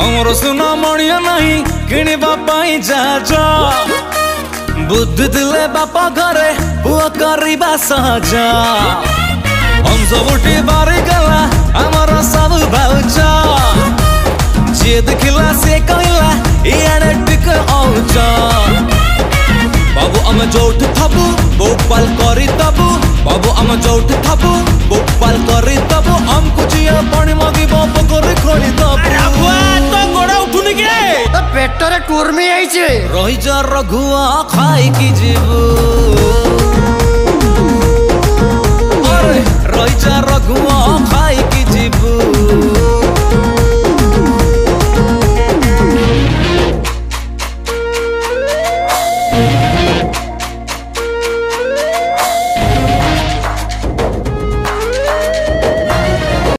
अमर सुना मणिया नहीं किणवा पाई जा बुद्धि दिले बापा घरे पुआ करवा सहजा हम सबुठी बारी गला आमर सब भाउचा जे देखिला से कहला इयाने टिक औचा बाबू आम जोठ थबु गोपाल करी तबु बाबू आम जोठ थबु गोपाल करी तबु हम कुचिया पानी मागी बाप करे खोली तबु तो गोड़ा उठुनी के तो पेट रे टूर में आइछे रही जा रघुआ खाई की जीवू